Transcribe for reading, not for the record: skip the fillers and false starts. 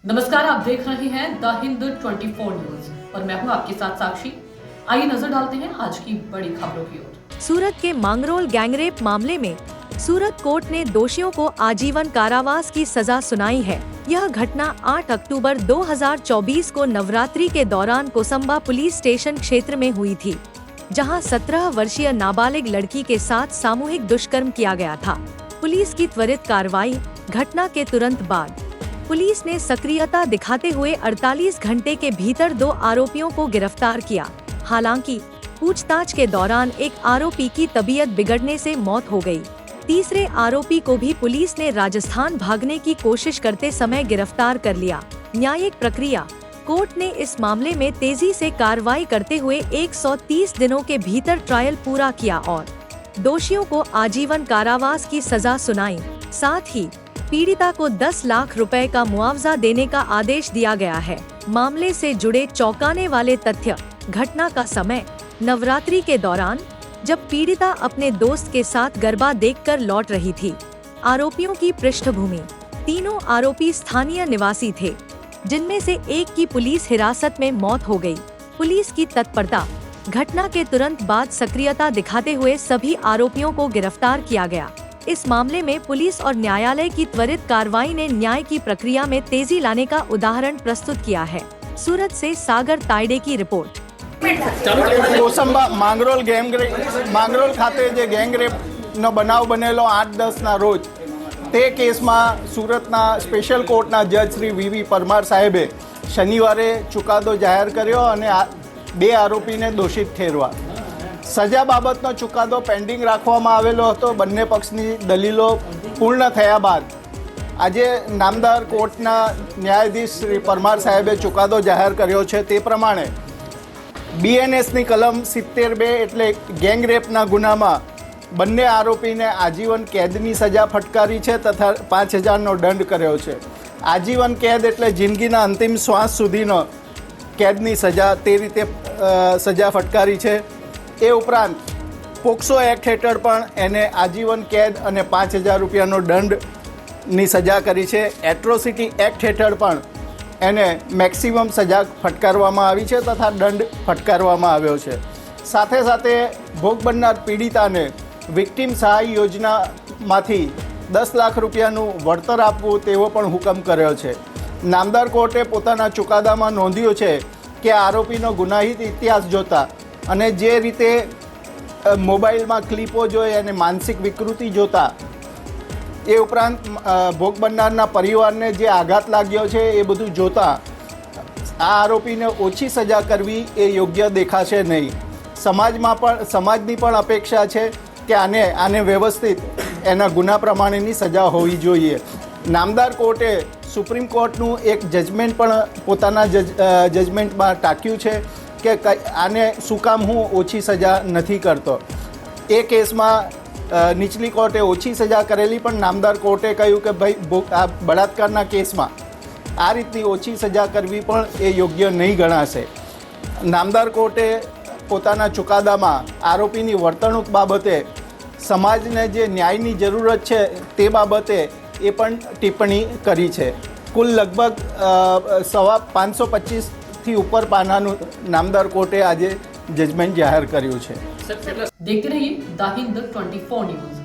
नमस्कार, आप देख रहे हैं द हिंद 24 न्यूज और मैं हूं आपके साथ साक्षी। आइए नजर डालते हैं आज की बड़ी खबरों की ओर। सूरत के मांगरोल गैंगरेप मामले में सूरत कोर्ट ने दोषियों को आजीवन कारावास की सजा सुनाई है। यह घटना 8 अक्टूबर 2024 को नवरात्रि के दौरान कोसंबा पुलिस स्टेशन क्षेत्र में हुई थी, जहां 17 वर्षीय नाबालिग लड़की के साथ सामूहिक दुष्कर्म किया गया था। पुलिस की त्वरित कार्रवाई। घटना के तुरंत बाद पुलिस ने सक्रियता दिखाते हुए 48 घंटे के भीतर 2 आरोपियों को गिरफ्तार किया। हालांकि पूछताछ के दौरान एक आरोपी की तबीयत बिगड़ने से मौत हो गई। तीसरे आरोपी को भी पुलिस ने राजस्थान भागने की कोशिश करते समय गिरफ्तार कर लिया। न्यायिक प्रक्रिया। कोर्ट ने इस मामले में तेजी से कार्रवाई करते हुए 130 दिनों के भीतर ट्रायल पूरा किया और दोषियों को आजीवन कारावास की सजा सुनाई। साथ ही पीड़िता को 10 लाख रुपए का मुआवजा देने का आदेश दिया गया है। मामले से जुड़े चौंकाने वाले तथ्य। घटना का समय नवरात्रि के दौरान, जब पीड़िता अपने दोस्त के साथ गरबा देखकर लौट रही थी। आरोपियों की पृष्ठभूमि। तीनों आरोपी स्थानीय निवासी थे, जिनमें से एक की पुलिस हिरासत में मौत हो गई। पुलिस की तत्परता। घटना के तुरंत बाद सक्रियता दिखाते हुए सभी आरोपियों को गिरफ्तार किया गया। इस मामले में पुलिस और न्यायालय की त्वरित कार्रवाई ने न्याय की प्रक्रिया में तेजी लाने का उदाहरण प्रस्तुत किया है। सूरत से सागर तायडे की रिपोर्ट। कोसंबा માંગરોળ ખાતે જે ગેંગરેપનો બનાવ બનેલો 8-10ના રોજ, તે કેસમાં સુરતના સ્પેશિયલ કોર્ટના જજ શ્રી વીવી પરમાર સાહેબે શનિવારે ચુકાદો જાહેર કર્યો અને 2 આરોપીને દોષિત ઠેરવા. સજા બાબતનો ચુકાદો પેન્ડિંગ રાખવામાં આવેલો હતો. બંને પક્ષની દલીલો પૂર્ણ થયા બાદ આજે નામદાર કોર્ટના ન્યાયાધીશ શ્રી પરમાર સાહેબે ચુકાદો જાહેર કર્યો છે. તે પ્રમાણે બીએનએસની કલમ 72 એટલે ગેંગરેપના ગુનામાં બંને આરોપીને આજીવન કેદની સજા ફટકારી છે તથા 5,000નો દંડ કર્યો છે. આજીવન કેદ એટલે જિંદગીના અંતિમ શ્વાસ સુધીનો કેદની સજા, તે રીતે સજા ફટકારી છે. એ ઉપરાંત પોક્સો એક્ટ હેઠળ પણ એને આજીવન કેદ અને 5,000 રૂપિયાનો દંડની સજા કરી છે. એટ્રોસિટી એક્ટ હેઠળ પણ એને મેક્સિમમ સજા ફટકારવામાં આવી છે તથા દંડ ફટકારવામાં આવ્યો છે. સાથે સાથે ભોગ બનનાર પીડિતાને વિક્ટિમ સહાય યોજનામાંથી 10 લાખ રૂપિયાનું વળતર આપવું તેવો પણ હુકમ કર્યો છે. નામદાર કોર્ટે પોતાના ચુકાદામાં નોંધ્યું છે કે આરોપીનો ગુનાહિત ઇતિહાસ જોતા અને જે રીતે મોબાઈલમાં ક્લિપો જોઈ અને માનસિક વિકૃતિ જોતા, એ ઉપરાંત ભોગ બનનારના પરિવારને જે આઘાત લાગ્યો છે એ બધું જોતા આ આરોપીને ઓછી સજા કરવી એ યોગ્ય દેખાશે નહીં. સમાજની પણ અપેક્ષા છે કે આને વ્યવસ્થિત એના ગુના પ્રમાણેની સજા હોવી જોઈએ. નામદાર કોર્ટે સુપ્રીમ કોર્ટનું એક જજમેન્ટ પણ પોતાના જજમેન્ટમાં ટાંક્યું છે કે આને શું કામ હું ઓછી સજા નથી કરતો. એ કેસમાં નીચલી કોર્ટે ઓછી સજા કરેલી, પણ નામદાર કોર્ટે કહ્યું કે ભાઈ આ બળાત્કારના કેસમાં આ રીતની ઓછી સજા કરવી પણ એ યોગ્ય નહીં ગણાશે. નામદાર કોર્ટે પોતાના ચુકાદામાં આરોપીની વર્તણૂક બાબતે સમાજને જે ન્યાયની જરૂરત છે તે બાબતે એ પણ ટિપ્પણી કરી છે. કુલ લગભગ 525થી ઉપર પાનાનું નામદાર કોર્ટે આજે જજમેન્ટ જાહેર કર્યું છે. देखते रहिए द हिंद 24 न्यूज।